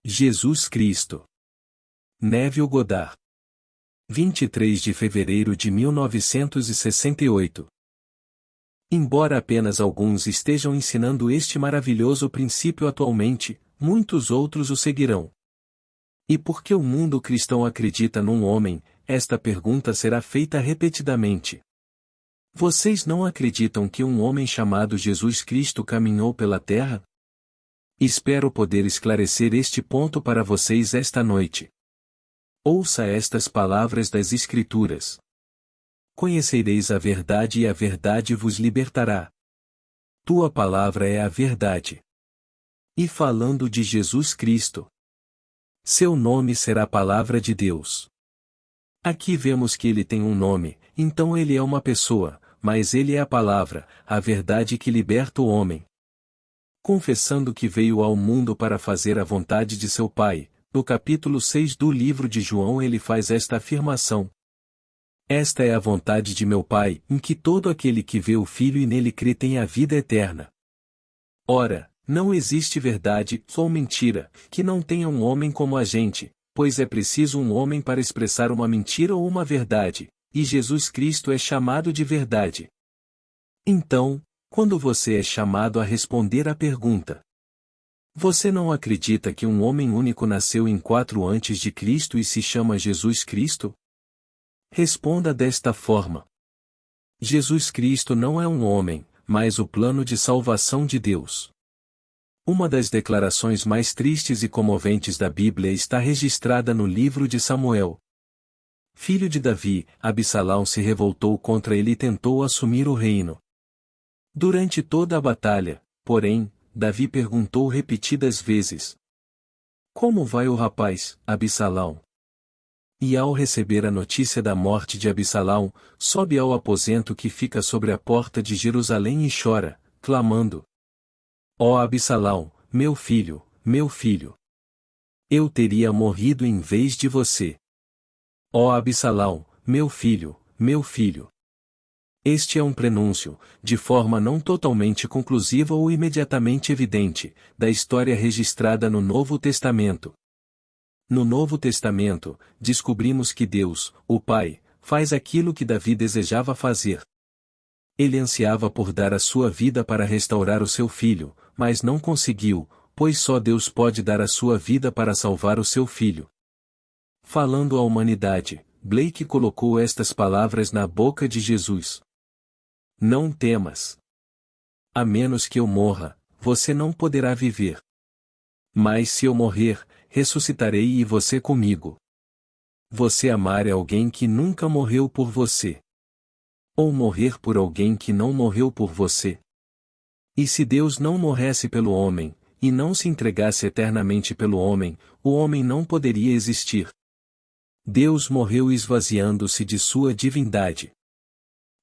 Jesus Cristo. Neville Goddard. 23 de fevereiro de 1968. Embora apenas alguns estejam ensinando este maravilhoso princípio atualmente, muitos outros o seguirão. E por que o mundo cristão acredita num homem? Esta pergunta será feita repetidamente. Vocês não acreditam que um homem chamado Jesus Cristo caminhou pela terra? Espero poder esclarecer este ponto para vocês esta noite. Ouça estas palavras das Escrituras. Conhecereis a verdade e a verdade vos libertará. Tua palavra é a verdade. E falando de Jesus Cristo, seu nome será a palavra de Deus. Aqui vemos que ele tem um nome, então ele é uma pessoa, mas ele é a palavra, a verdade que liberta o homem. Confessando que veio ao mundo para fazer a vontade de seu Pai, no capítulo 6 do livro de João ele faz esta afirmação. Esta é a vontade de meu Pai, em que todo aquele que vê o Filho e nele crê tem a vida eterna. Ora, não existe verdade, ou mentira, que não tenha um homem como a gente, pois é preciso um homem para expressar uma mentira ou uma verdade, e Jesus Cristo é chamado de verdade. Então, quando você é chamado a responder à pergunta: você não acredita que um homem único nasceu em 4 antes de Cristo e se chama Jesus Cristo? Responda desta forma: Jesus Cristo não é um homem, mas o plano de salvação de Deus. Uma das declarações mais tristes e comoventes da Bíblia está registrada no livro de Samuel. Filho de Davi, Absalão se revoltou contra ele e tentou assumir o reino. Durante toda a batalha, porém, Davi perguntou repetidas vezes: como vai o rapaz, Absalão? E ao receber a notícia da morte de Absalão, sobe ao aposento que fica sobre a porta de Jerusalém e chora, clamando: ó Absalão, meu filho, eu teria morrido em vez de você. Ó Absalão, meu filho. Este é um prenúncio, de forma não totalmente conclusiva ou imediatamente evidente, da história registrada no Novo Testamento. No Novo Testamento, descobrimos que Deus, o Pai, faz aquilo que Davi desejava fazer. Ele ansiava por dar a sua vida para restaurar o seu filho, mas não conseguiu, pois só Deus pode dar a sua vida para salvar o seu filho. Falando à humanidade, Blake colocou estas palavras na boca de Jesus: não temas. A menos que eu morra, você não poderá viver. Mas se eu morrer, ressuscitarei e você comigo. Você amar alguém que nunca morreu por você? Ou morrer por alguém que não morreu por você? E se Deus não morresse pelo homem, e não se entregasse eternamente pelo homem, o homem não poderia existir. Deus morreu esvaziando-se de sua divindade.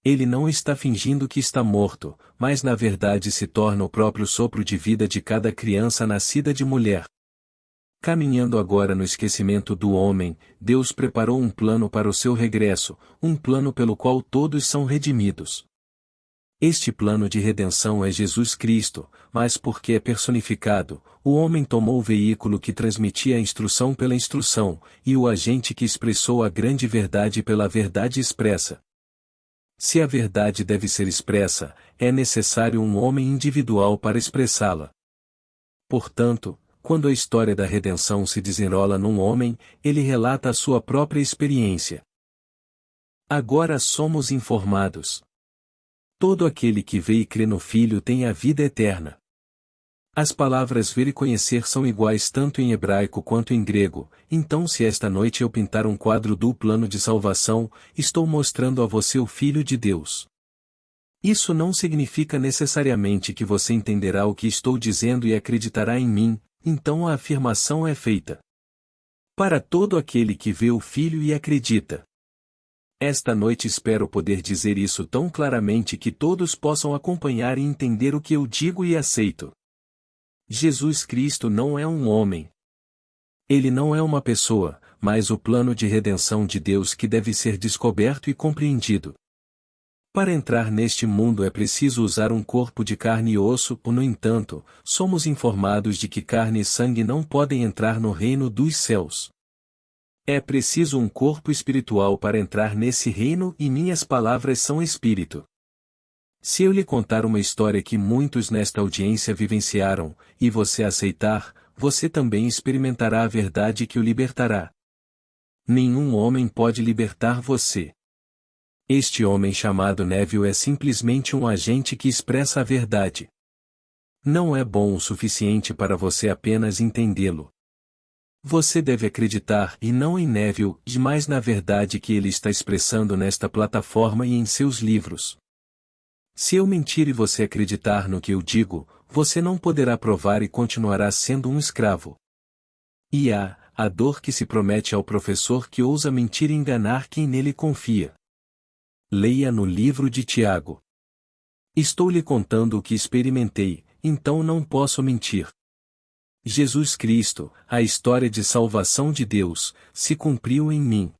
Ele não está fingindo que está morto, mas na verdade se torna o próprio sopro de vida de cada criança nascida de mulher. Caminhando agora no esquecimento do homem, Deus preparou um plano para o seu regresso, um plano pelo qual todos são redimidos. Este plano de redenção é Jesus Cristo, mas porque é personificado, o homem tomou o veículo que transmitia a instrução pela instrução, e o agente que expressou a grande verdade pela verdade expressa. Se a verdade deve ser expressa, é necessário um homem individual para expressá-la. Portanto, quando a história da redenção se desenrola num homem, ele relata a sua própria experiência. Agora somos informados. Todo aquele que vê e crê no Filho tem a vida eterna. As palavras ver e conhecer são iguais tanto em hebraico quanto em grego, então se esta noite eu pintar um quadro do plano de salvação, estou mostrando a você o Filho de Deus. Isso não significa necessariamente que você entenderá o que estou dizendo e acreditará em mim, então a afirmação é feita. Para todo aquele que vê o Filho e acredita. Esta noite espero poder dizer isso tão claramente que todos possam acompanhar e entender o que eu digo e aceito. Jesus Cristo não é um homem. Ele não é uma pessoa, mas o plano de redenção de Deus que deve ser descoberto e compreendido. Para entrar neste mundo é preciso usar um corpo de carne e osso, no entanto, somos informados de que carne e sangue não podem entrar no reino dos céus. É preciso um corpo espiritual para entrar nesse reino e minhas palavras são espírito. Se eu lhe contar uma história que muitos nesta audiência vivenciaram, e você aceitar, você também experimentará a verdade que o libertará. Nenhum homem pode libertar você. Este homem chamado Neville é simplesmente um agente que expressa a verdade. Não é bom o suficiente para você apenas entendê-lo. Você deve acreditar e não em Neville, mas na verdade que ele está expressando nesta plataforma e em seus livros. Se eu mentir e você acreditar no que eu digo, você não poderá provar e continuará sendo um escravo. E há a dor que se promete ao professor que ousa mentir e enganar quem nele confia. Leia no livro de Tiago. Estou lhe contando o que experimentei, então não posso mentir. Jesus Cristo, a história de salvação de Deus, se cumpriu em mim.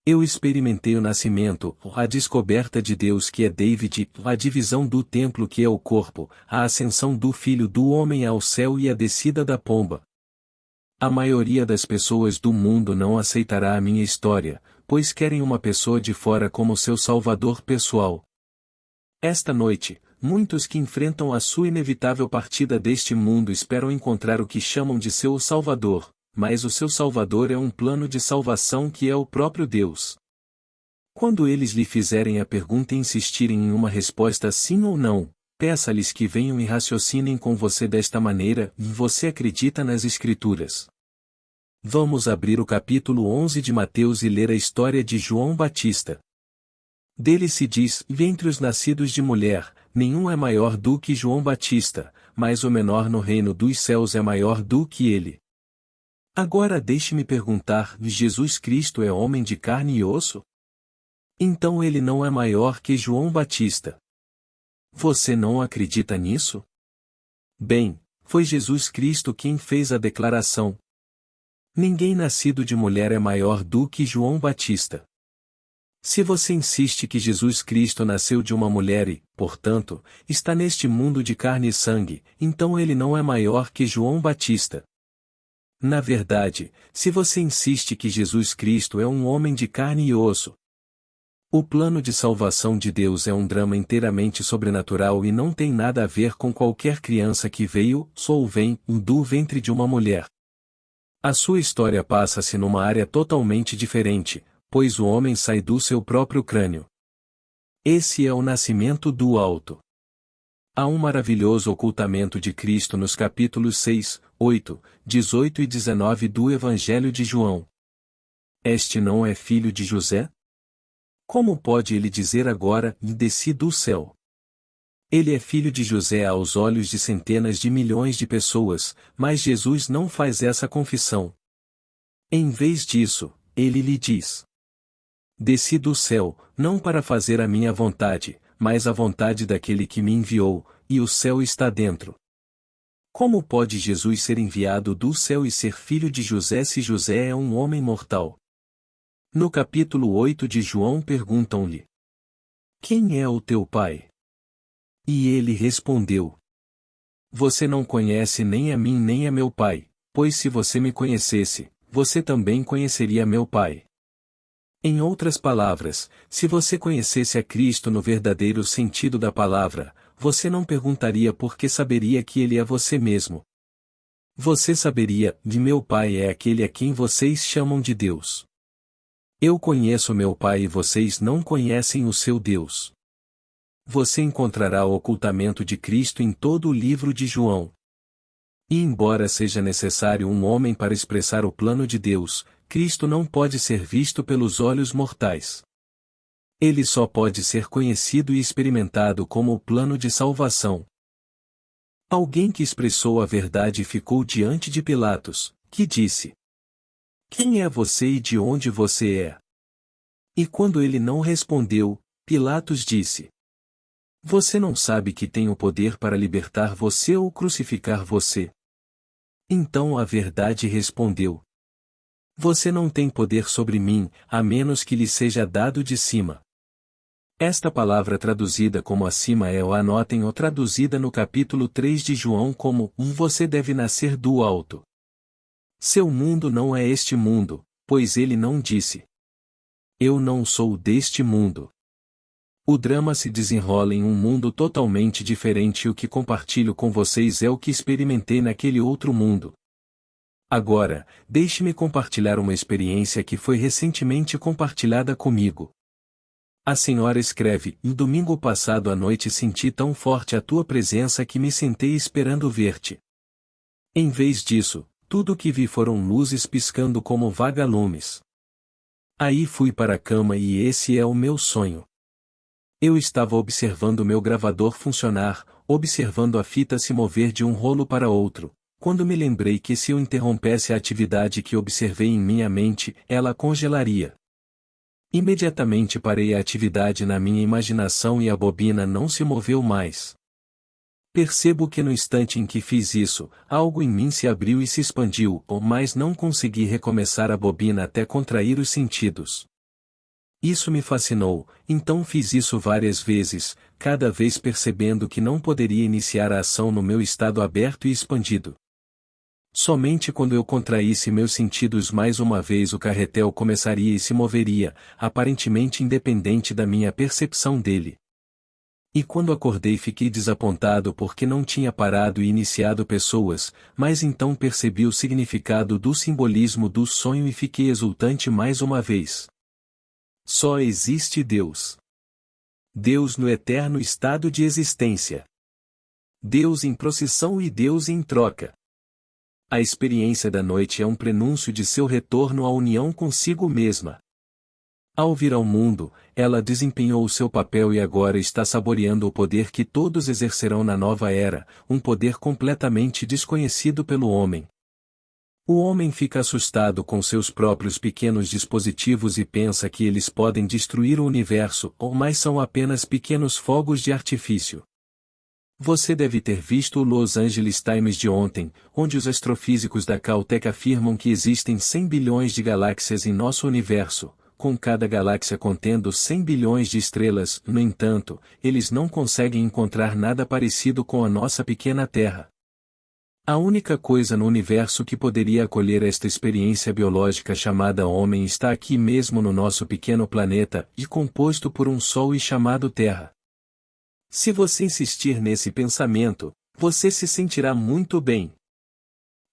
Eu experimentei o nascimento, a descoberta de Deus que é David, a divisão do templo que é o corpo, a ascensão do Filho do Homem ao céu e a descida da pomba. A maioria das pessoas do mundo não aceitará a minha história, pois querem uma pessoa de fora como seu salvador pessoal. Esta noite, muitos que enfrentam a sua inevitável partida deste mundo esperam encontrar o que chamam de seu Salvador, mas o seu Salvador é um plano de salvação que é o próprio Deus. Quando eles lhe fizerem a pergunta e insistirem em uma resposta sim ou não, peça-lhes que venham e raciocinem com você desta maneira: você acredita nas Escrituras? Vamos abrir o capítulo 11 de Mateus e ler a história de João Batista. Dele se diz: entre os nascidos de mulher, nenhum é maior do que João Batista, mas o menor no reino dos céus é maior do que ele. Agora deixe-me perguntar: Jesus Cristo é homem de carne e osso? Então ele não é maior que João Batista. Você não acredita nisso? Bem, foi Jesus Cristo quem fez a declaração. Ninguém nascido de mulher é maior do que João Batista. Se você insiste que Jesus Cristo nasceu de uma mulher e, portanto, está neste mundo de carne e sangue, então ele não é maior que João Batista. Na verdade, se você insiste que Jesus Cristo é um homem de carne e osso, o plano de salvação de Deus é um drama inteiramente sobrenatural e não tem nada a ver com qualquer criança que veio, ou vem, do ventre de uma mulher. A sua história passa-se numa área totalmente diferente, pois o homem sai do seu próprio crânio. Esse é o nascimento do alto. Há um maravilhoso ocultamento de Cristo nos capítulos 6, 8, 18 e 19 do Evangelho de João. Este não é filho de José? Como pode ele dizer agora: desci do céu? Ele é filho de José aos olhos de centenas de milhões de pessoas, mas Jesus não faz essa confissão. Em vez disso, ele lhe diz: desci do céu, não para fazer a minha vontade, mas a vontade daquele que me enviou, e o céu está dentro. Como pode Jesus ser enviado do céu e ser filho de José se José é um homem mortal? No capítulo 8 de João perguntam-lhe: quem é o teu pai? E ele respondeu: você não conhece nem a mim nem a meu pai, pois se você me conhecesse, você também conheceria meu pai. Em outras palavras, se você conhecesse a Cristo no verdadeiro sentido da palavra, você não perguntaria porque saberia que ele é você mesmo. Você saberia: de meu pai é aquele a quem vocês chamam de Deus. Eu conheço meu pai e vocês não conhecem o seu Deus. Você encontrará o ocultamento de Cristo em todo o livro de João. E embora seja necessário um homem para expressar o plano de Deus, Cristo não pode ser visto pelos olhos mortais. Ele só pode ser conhecido e experimentado como o plano de salvação. Alguém que expressou a verdade ficou diante de Pilatos, que disse: quem é você e de onde você é? E quando ele não respondeu, Pilatos disse: você não sabe que tem o poder para libertar você ou crucificar você? Então a verdade respondeu: você não tem poder sobre mim, a menos que lhe seja dado de cima. Esta palavra traduzida como acima é o anotem ou traduzida no capítulo 3 de João como você deve nascer do alto. Seu mundo não é este mundo, pois ele não disse: eu não sou deste mundo. O drama se desenrola em um mundo totalmente diferente e o que compartilho com vocês é o que experimentei naquele outro mundo. Agora, deixe-me compartilhar uma experiência que foi recentemente compartilhada comigo. A senhora escreve: no domingo passado à noite senti tão forte a tua presença que me sentei esperando ver-te. Em vez disso, tudo o que vi foram luzes piscando como vagalumes. Aí fui para a cama e esse é o meu sonho. Eu estava observando meu gravador funcionar, observando a fita se mover de um rolo para outro, quando me lembrei que se eu interrompesse a atividade que observei em minha mente, ela congelaria. Imediatamente parei a atividade na minha imaginação e a bobina não se moveu mais. Percebo que no instante em que fiz isso, algo em mim se abriu e se expandiu, mas não consegui recomeçar a bobina até contrair os sentidos. Isso me fascinou, então fiz isso várias vezes, cada vez percebendo que não poderia iniciar a ação no meu estado aberto e expandido. Somente quando eu contraísse meus sentidos mais uma vez o carretel começaria e se moveria, aparentemente independente da minha percepção dele. E quando acordei fiquei desapontado porque não tinha parado e iniciado pessoas, mas então percebi o significado do simbolismo do sonho e fiquei exultante mais uma vez. Só existe Deus. Deus no eterno estado de existência. Deus em procissão e Deus em troca. A experiência da noite é um prenúncio de seu retorno à união consigo mesma. Ao vir ao mundo, ela desempenhou o seu papel e agora está saboreando o poder que todos exercerão na nova era, um poder completamente desconhecido pelo homem. O homem fica assustado com seus próprios pequenos dispositivos e pensa que eles podem destruir o universo, mas são apenas pequenos fogos de artifício. Você deve ter visto o Los Angeles Times de ontem, onde os astrofísicos da Caltech afirmam que existem 100 bilhões de galáxias em nosso universo, com cada galáxia contendo 100 bilhões de estrelas. No entanto, eles não conseguem encontrar nada parecido com a nossa pequena Terra. A única coisa no universo que poderia acolher esta experiência biológica chamada homem está aqui mesmo no nosso pequeno planeta, e composto por um Sol e chamado Terra. Se você insistir nesse pensamento, você se sentirá muito bem.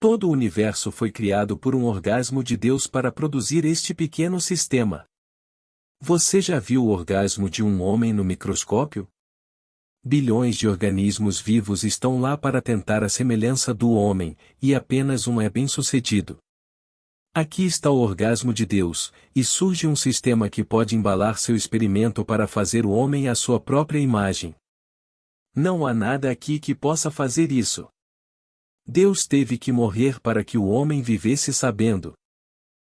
Todo o universo foi criado por um orgasmo de Deus para produzir este pequeno sistema. Você já viu o orgasmo de um homem no microscópio? Bilhões de organismos vivos estão lá para tentar a semelhança do homem, e apenas um é bem-sucedido. Aqui está o orgasmo de Deus, e surge um sistema que pode embalar seu experimento para fazer o homem à sua própria imagem. Não há nada aqui que possa fazer isso. Deus teve que morrer para que o homem vivesse sabendo.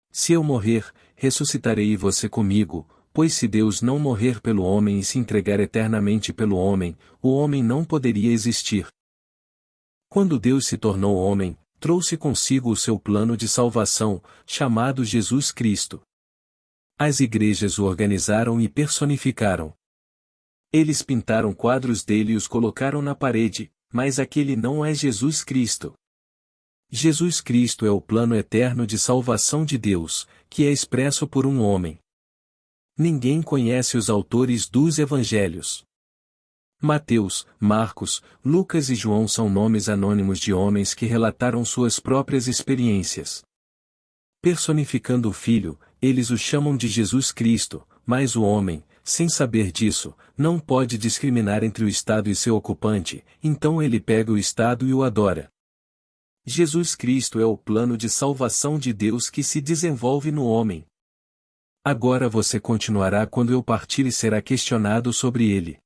Se eu morrer, ressuscitarei você comigo, pois se Deus não morrer pelo homem e se entregar eternamente pelo homem, o homem não poderia existir. Quando Deus se tornou homem, trouxe consigo o seu plano de salvação, chamado Jesus Cristo. As igrejas o organizaram e personificaram. Eles pintaram quadros dele e os colocaram na parede, mas aquele não é Jesus Cristo. Jesus Cristo é o plano eterno de salvação de Deus, que é expresso por um homem. Ninguém conhece os autores dos evangelhos. Mateus, Marcos, Lucas e João são nomes anônimos de homens que relataram suas próprias experiências. Personificando o Filho, eles o chamam de Jesus Cristo, mas o homem, sem saber disso, não pode discriminar entre o Estado e seu ocupante, então ele pega o Estado e o adora. Jesus Cristo é o plano de salvação de Deus que se desenvolve no homem. Agora você continuará quando eu partir e será questionado sobre ele.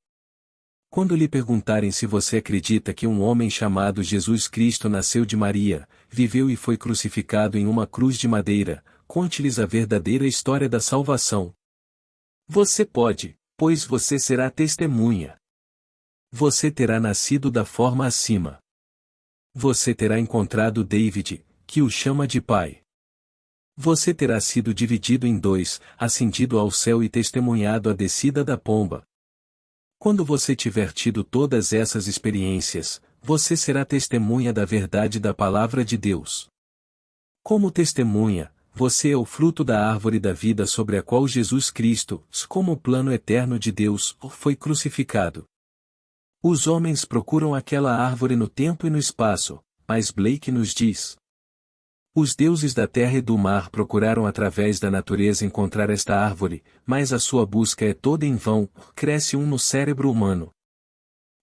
Quando lhe perguntarem se você acredita que um homem chamado Jesus Cristo nasceu de Maria, viveu e foi crucificado em uma cruz de madeira, conte-lhes a verdadeira história da salvação. Você pode, pois você será testemunha. Você terá nascido da forma acima. Você terá encontrado David, que o chama de pai. Você terá sido dividido em dois, ascendido ao céu e testemunhado a descida da pomba. Quando você tiver tido todas essas experiências, você será testemunha da verdade da palavra de Deus. Como testemunha, você é o fruto da árvore da vida sobre a qual Jesus Cristo, como o plano eterno de Deus, foi crucificado. Os homens procuram aquela árvore no tempo e no espaço, mas Blake nos diz: os deuses da terra e do mar procuraram através da natureza encontrar esta árvore, mas a sua busca é toda em vão, cresce no cérebro humano.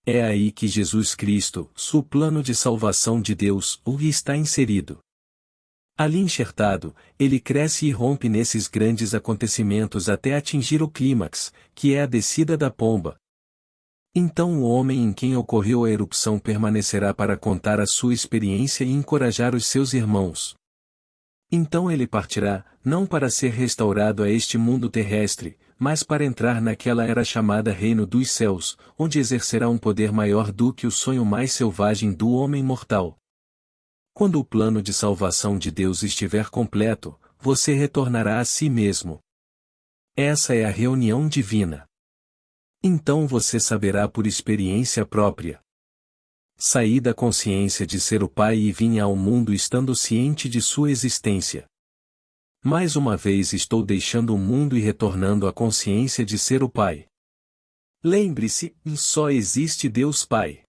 É aí que Jesus Cristo, o plano de salvação de Deus, está inserido. Ali enxertado, ele cresce e rompe nesses grandes acontecimentos até atingir o clímax, que é a descida da pomba. Então o homem em quem ocorreu a erupção permanecerá para contar a sua experiência e encorajar os seus irmãos. Então ele partirá, não para ser restaurado a este mundo terrestre, mas para entrar naquela era chamada Reino dos Céus, onde exercerá um poder maior do que o sonho mais selvagem do homem mortal. Quando o plano de salvação de Deus estiver completo, você retornará a si mesmo. Essa é a reunião divina. Então você saberá por experiência própria. Saí da consciência de ser o Pai e vim ao mundo estando ciente de sua existência. Mais uma vez estou deixando o mundo e retornando à consciência de ser o Pai. Lembre-se, só existe Deus Pai.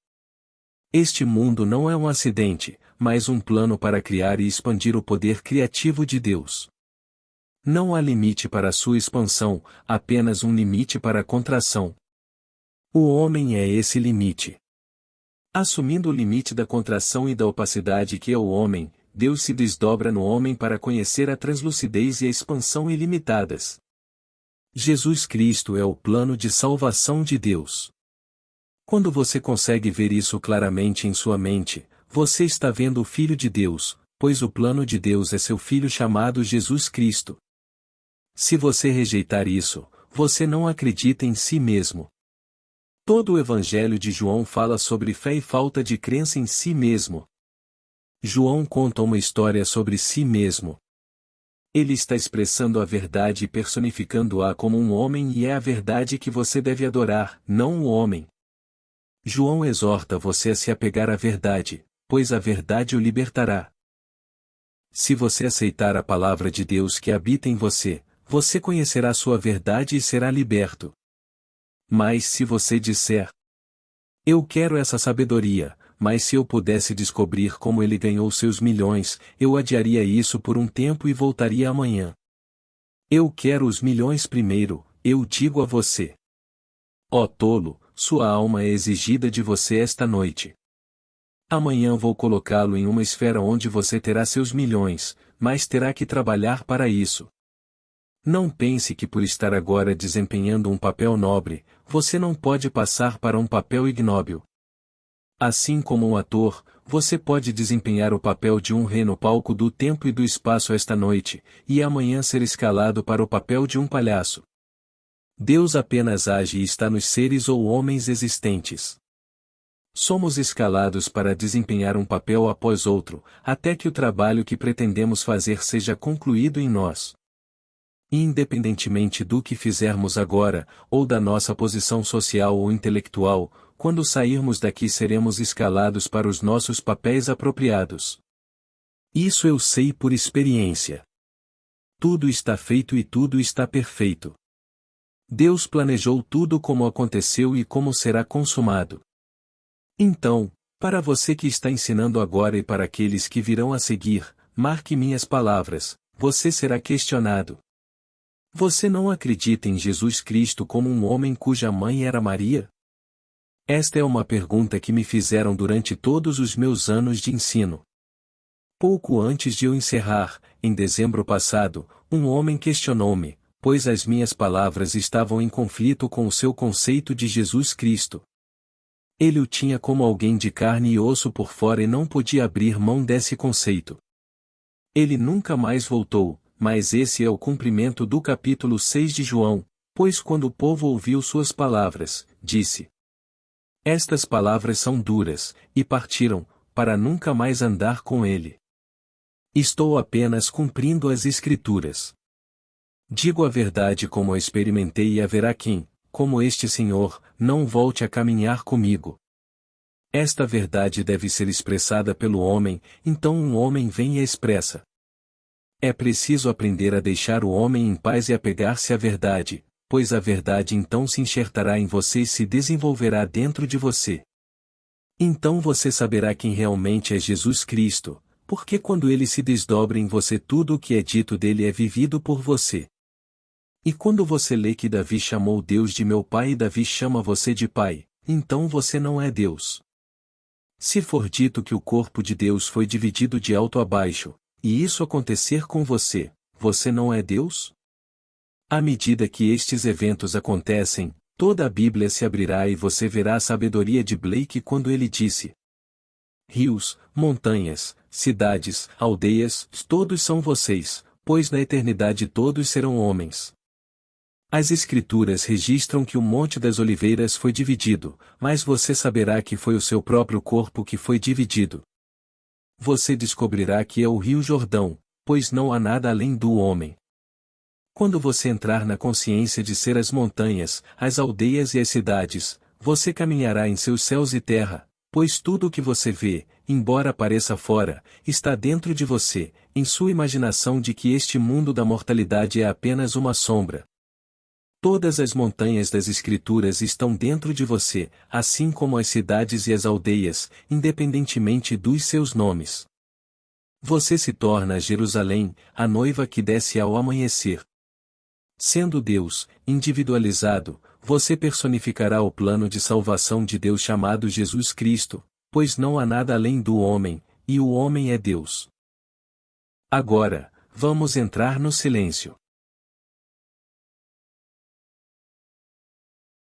Este mundo não é um acidente, mas um plano para criar e expandir o poder criativo de Deus. Não há limite para a sua expansão, apenas um limite para a contração. O homem é esse limite. Assumindo o limite da contração e da opacidade que é o homem, Deus se desdobra no homem para conhecer a translucidez e a expansão ilimitadas. Jesus Cristo é o plano de salvação de Deus. Quando você consegue ver isso claramente em sua mente, você está vendo o Filho de Deus, pois o plano de Deus é seu Filho chamado Jesus Cristo. Se você rejeitar isso, você não acredita em si mesmo. Todo o Evangelho de João fala sobre fé e falta de crença em si mesmo. João conta uma história sobre si mesmo. Ele está expressando a verdade e personificando-a como um homem e é a verdade que você deve adorar, não o homem. João exorta você a se apegar à verdade, pois a verdade o libertará. Se você aceitar a palavra de Deus que habita em você, você conhecerá sua verdade e será liberto. Mas se você disser: eu quero essa sabedoria, mas se eu pudesse descobrir como ele ganhou seus milhões, eu adiaria isso por um tempo e voltaria amanhã. Eu quero os milhões primeiro, eu digo a você. Ó tolo, sua alma é exigida de você esta noite. Amanhã vou colocá-lo em uma esfera onde você terá seus milhões, mas terá que trabalhar para isso. Não pense que por estar agora desempenhando um papel nobre, você não pode passar para um papel ignóbil. Assim como um ator, você pode desempenhar o papel de um rei no palco do tempo e do espaço esta noite, e amanhã ser escalado para o papel de um palhaço. Deus apenas age e está nos seres ou homens existentes. Somos escalados para desempenhar um papel após outro, até que o trabalho que pretendemos fazer seja concluído em nós. E independentemente do que fizermos agora, ou da nossa posição social ou intelectual, quando sairmos daqui seremos escalados para os nossos papéis apropriados. Isso eu sei por experiência. Tudo está feito e tudo está perfeito. Deus planejou tudo como aconteceu e como será consumado. Então, para você que está ensinando agora e para aqueles que virão a seguir, marque minhas palavras, você será questionado. Você não acredita em Jesus Cristo como um homem cuja mãe era Maria? Esta é uma pergunta que me fizeram durante todos os meus anos de ensino. Pouco antes de eu encerrar, em dezembro passado, um homem questionou-me, pois as minhas palavras estavam em conflito com o seu conceito de Jesus Cristo. Ele o tinha como alguém de carne e osso por fora e não podia abrir mão desse conceito. Ele nunca mais voltou. Mas esse é o cumprimento do capítulo 6 de João, pois quando o povo ouviu suas palavras, disse: estas palavras são duras, e partiram, para nunca mais andar com ele. Estou apenas cumprindo as Escrituras. Digo a verdade como a experimentei e haverá quem, como este Senhor, não volte a caminhar comigo. Esta verdade deve ser expressada pelo homem, então um homem vem e a expressa. É preciso aprender a deixar o homem em paz e apegar-se à verdade, pois a verdade então se enxertará em você e se desenvolverá dentro de você. Então você saberá quem realmente é Jesus Cristo, porque quando ele se desdobra em você tudo o que é dito dele é vivido por você. E quando você lê que Davi chamou Deus de meu pai e Davi chama você de pai, então você não é Deus. Se for dito que o corpo de Deus foi dividido de alto a baixo, e isso acontecer com você, você não é Deus? À medida que estes eventos acontecem, toda a Bíblia se abrirá e você verá a sabedoria de Blake quando ele disse: rios, montanhas, cidades, aldeias, todos são vocês, pois na eternidade todos serão homens. As Escrituras registram que o Monte das Oliveiras foi dividido, mas você saberá que foi o seu próprio corpo que foi dividido. Você descobrirá que é o Rio Jordão, pois não há nada além do homem. Quando você entrar na consciência de ser as montanhas, as aldeias e as cidades, você caminhará em seus céus e terra, pois tudo o que você vê, embora pareça fora, está dentro de você, em sua imaginação de que este mundo da mortalidade é apenas uma sombra. Todas as montanhas das Escrituras estão dentro de você, assim como as cidades e as aldeias, independentemente dos seus nomes. Você se torna Jerusalém, a noiva que desce ao amanhecer. Sendo Deus, individualizado, você personificará o plano de salvação de Deus chamado Jesus Cristo, pois não há nada além do homem, e o homem é Deus. Agora, vamos entrar no silêncio.